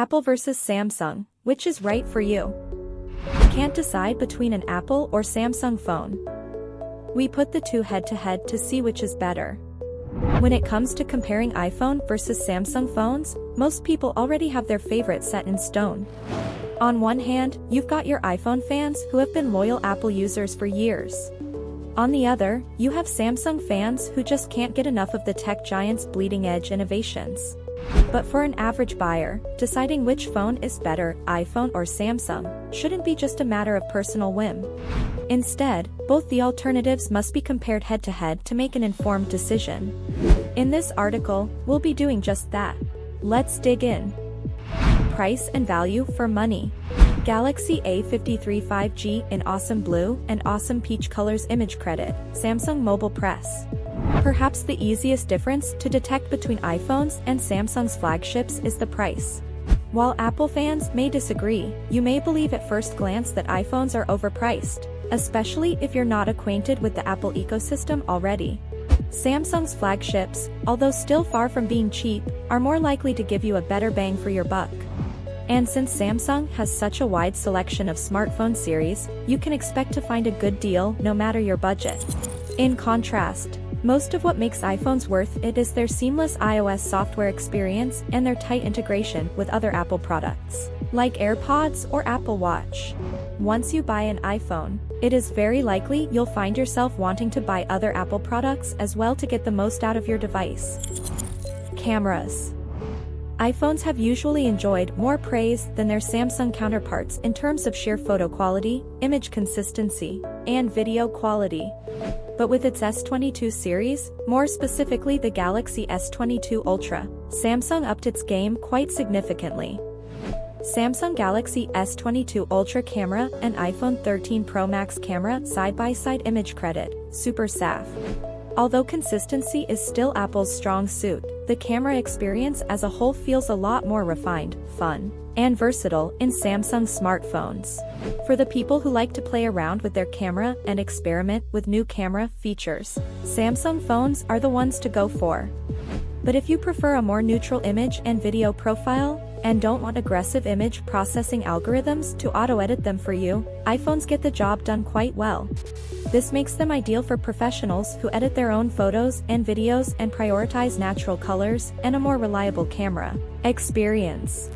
Apple versus Samsung, which is right for you? Can't decide between an Apple or Samsung phone? We put the two head-to-head to see which is better. When it comes to comparing iPhone versus Samsung phones, most people already have their favorite set in stone. On one hand, you've got your iPhone fans who have been loyal Apple users for years. On the other, you have Samsung fans who just can't get enough of the tech giant's bleeding-edge innovations. But for an average buyer, deciding which phone is better, iPhone or Samsung, shouldn't be just a matter of personal whim. Instead, both the alternatives must be compared head-to-head to make an informed decision. In this article, we'll be doing just that. Let's dig in. Price and value for money. Galaxy A53 5G in awesome blue and awesome peach colors. Image credit, Samsung Mobile Press. Perhaps the easiest difference to detect between iPhones and Samsung's flagships is the price. While Apple fans may disagree, you may believe at first glance that iPhones are overpriced, especially if you're not acquainted with the Apple ecosystem already. Samsung's flagships, although still far from being cheap, are more likely to give you a better bang for your buck. And since Samsung has such a wide selection of smartphone series, you can expect to find a good deal no matter your budget. In contrast, most of what makes iPhones worth it is their seamless iOS software experience and their tight integration with other Apple products, like AirPods or Apple Watch. Once you buy an iPhone, it is very likely you'll find yourself wanting to buy other Apple products as well to get the most out of your device. Cameras. iPhones have usually enjoyed more praise than their Samsung counterparts in terms of sheer photo quality, image consistency, and video quality. But with its S22 series, more specifically the Galaxy S22 Ultra, Samsung upped its game quite significantly. Samsung Galaxy S22 Ultra camera and iPhone 13 Pro Max camera side-by-side. Image credit, Super SAF. Although consistency is still Apple's strong suit, the camera experience as a whole feels a lot more refined, fun, and versatile in Samsung smartphones. For the people who like to play around with their camera and experiment with new camera features, Samsung phones are the ones to go for. But if you prefer a more neutral image and video profile, and don't want aggressive image processing algorithms to auto-edit them for you, iPhones get the job done quite well. This makes them ideal for professionals who edit their own photos and videos and prioritize natural colors and a more reliable camera experience.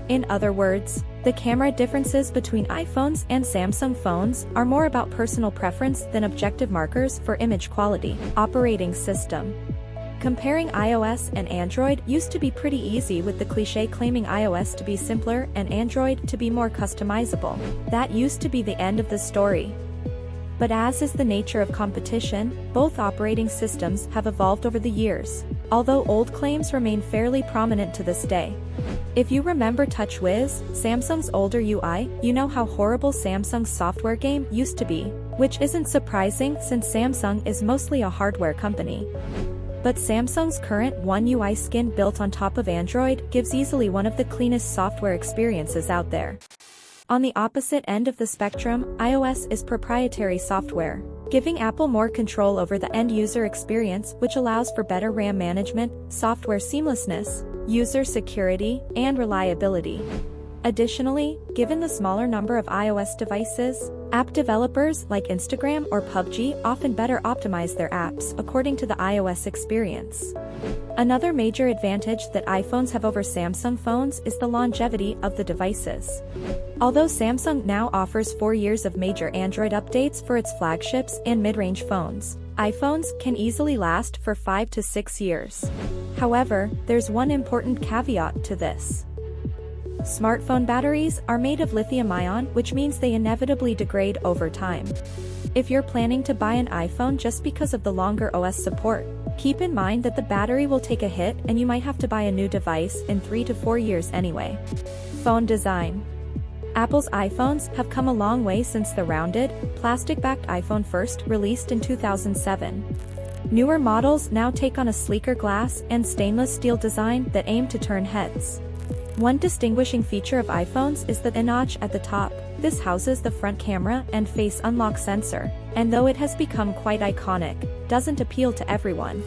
In other words, the camera differences between iPhones and Samsung phones are more about personal preference than objective markers for image quality. Operating system. Comparing iOS and Android used to be pretty easy, with the cliché claiming iOS to be simpler and Android to be more customizable. That used to be the end of the story. But as is the nature of competition, both operating systems have evolved over the years, although old claims remain fairly prominent to this day. If you remember TouchWiz, Samsung's older UI, you know how horrible Samsung's software game used to be, which isn't surprising since Samsung is mostly a hardware company. But Samsung's current One UI skin built on top of Android gives easily one of the cleanest software experiences out there. On the opposite end of the spectrum, iOS is proprietary software, giving Apple more control over the end-user experience, which allows for better RAM management, software seamlessness, user security, and reliability. Additionally, given the smaller number of iOS devices, app developers like Instagram or PUBG often better optimize their apps according to the iOS experience. Another major advantage that iPhones have over Samsung phones is the longevity of the devices. Although Samsung now offers 4 years of major Android updates for its flagships and mid-range phones, iPhones can easily last for 5 to 6 years. However, there's one important caveat to this. Smartphone batteries are made of lithium-ion, which means they inevitably degrade over time. If you're planning to buy an iPhone just because of the longer OS support, keep in mind that the battery will take a hit and you might have to buy a new device in 3 to 4 years anyway. Phone design. Apple's iPhones have come a long way since the rounded, plastic-backed iPhone first released in 2007. Newer models now take on a sleeker glass and stainless steel design that aim to turn heads. One distinguishing feature of iPhones is the notch at the top. This houses the front camera and face unlock sensor, and though it has become quite iconic, doesn't appeal to everyone.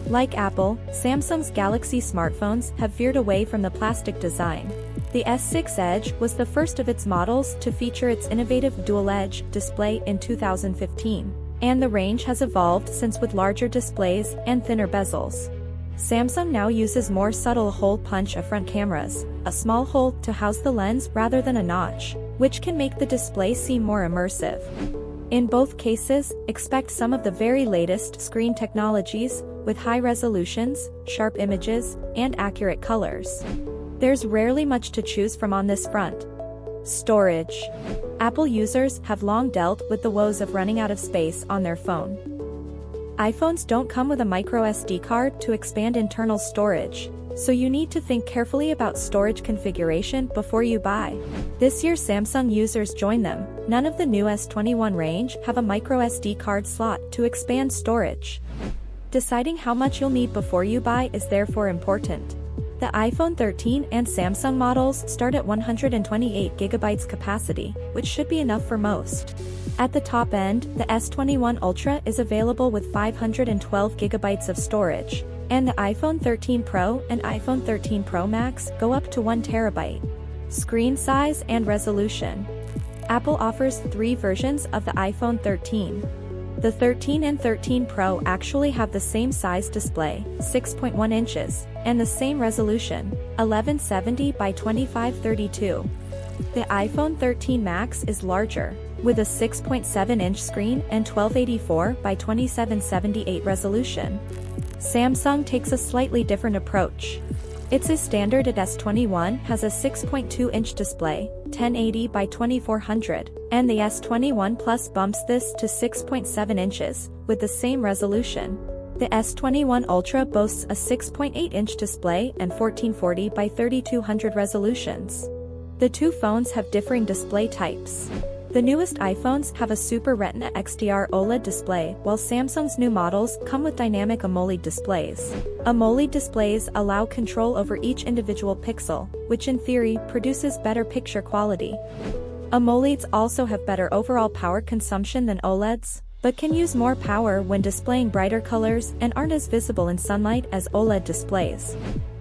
Like Apple, Samsung's Galaxy smartphones have veered away from the plastic design. The S6 Edge was the first of its models to feature its innovative dual-edge display in 2015, and the range has evolved since with larger displays and thinner bezels. Samsung now uses more subtle hole punch of front cameras, a small hole to house the lens rather than a notch, which can make the display seem more immersive. In both cases, expect some of the very latest screen technologies, with high resolutions, sharp images, and accurate colors. There's rarely much to choose from on this front. Storage. Apple users have long dealt with the woes of running out of space on their phone. iPhones don't come with a micro SD card to expand internal storage, so you need to think carefully about storage configuration before you buy. This year Samsung users join them. None of the new S21 range have a micro SD card slot to expand storage. Deciding how much you'll need before you buy is therefore important. The iPhone 13 and Samsung models start at 128GB capacity, which should be enough for most. At the top end, the S21 Ultra is available with 512GB of storage, and the iPhone 13 Pro and iPhone 13 Pro Max go up to 1TB. Screen size and resolution. Apple offers 3 versions of the iPhone 13. The 13 and 13 Pro actually have the same size display, 6.1 inches, and the same resolution, 1170 by 2532. The iPhone 13 Max is larger, with a 6.7-inch screen and 1284 by 2778 resolution. Samsung takes a slightly different approach. Its standard at S21 has a 6.2-inch display, 1080 by 2400, and the S21 Plus bumps this to 6.7 inches, with the same resolution. The S21 Ultra boasts a 6.8-inch display and 1440 by 3200 resolutions. The two phones have differing display types. The newest iPhones have a Super Retina XDR OLED display, while Samsung's new models come with dynamic AMOLED displays. AMOLED displays allow control over each individual pixel, which in theory produces better picture quality. AMOLEDs also have better overall power consumption than OLEDs, but can use more power when displaying brighter colors and aren't as visible in sunlight as OLED displays.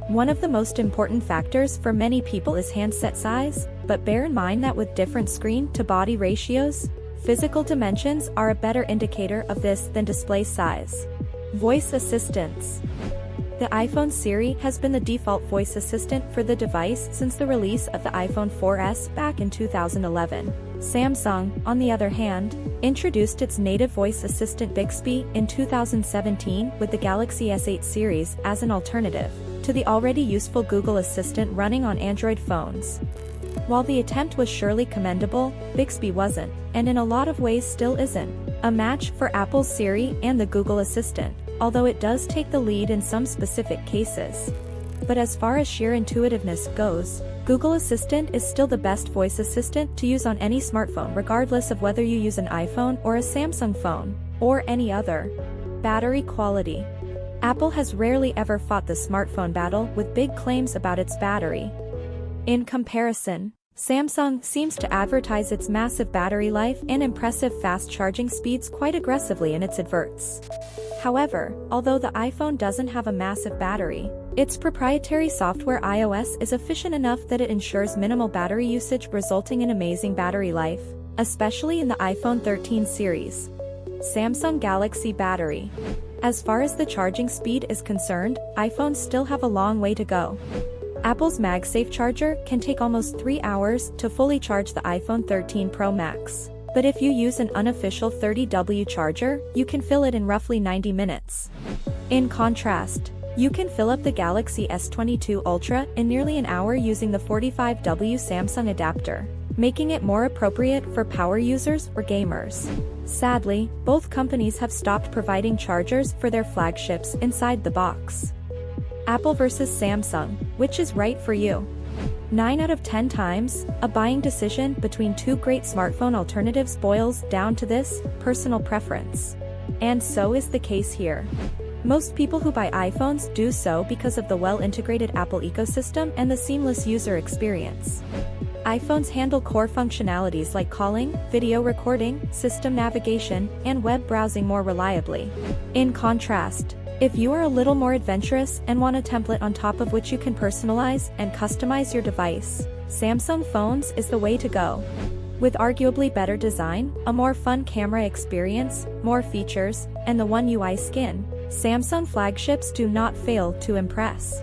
One of the most important factors for many people is handset size, but bear in mind that with different screen-to-body ratios, physical dimensions are a better indicator of this than display size. Voice assistants. The iPhone Siri has been the default voice assistant for the device since the release of the iPhone 4S back in 2011. Samsung, on the other hand, introduced its native voice assistant Bixby in 2017 with the Galaxy S8 series as an alternative to the already useful Google Assistant running on Android phones. While the attempt was surely commendable, Bixby wasn't, and in a lot of ways still isn't, a match for Apple's Siri and the Google Assistant, although it does take the lead in some specific cases. But as far as sheer intuitiveness goes, Google Assistant is still the best voice assistant to use on any smartphone regardless of whether you use an iPhone or a Samsung phone, or any other. Battery quality. Apple has rarely ever fought the smartphone battle with big claims about its battery. In comparison, Samsung seems to advertise its massive battery life and impressive fast charging speeds quite aggressively in its adverts. However, although the iPhone doesn't have a massive battery, its proprietary software iOS is efficient enough that it ensures minimal battery usage, resulting in amazing battery life, especially in the iPhone 13 series. Samsung Galaxy battery. As far as the charging speed is concerned, iPhones still have a long way to go. Apple's MagSafe charger can take almost 3 hours to fully charge the iPhone 13 Pro Max. But if you use an unofficial 30W charger, you can fill it in roughly 90 minutes. In contrast, you can fill up the Galaxy S22 Ultra in nearly an hour using the 45W Samsung adapter, making it more appropriate for power users or gamers. Sadly, both companies have stopped providing chargers for their flagships inside the box. Apple versus Samsung, which is right for you? 9 out of 10 times, a buying decision between two great smartphone alternatives boils down to this: personal preference. And so is the case here. Most people who buy iPhones do so because of the well-integrated Apple ecosystem and the seamless user experience. iPhones handle core functionalities like calling, video recording, system navigation, and web browsing more reliably. In contrast, if you are a little more adventurous and want a template on top of which you can personalize and customize your device, Samsung phones is the way to go. With arguably better design, a more fun camera experience, more features, and the One UI skin, Samsung flagships do not fail to impress.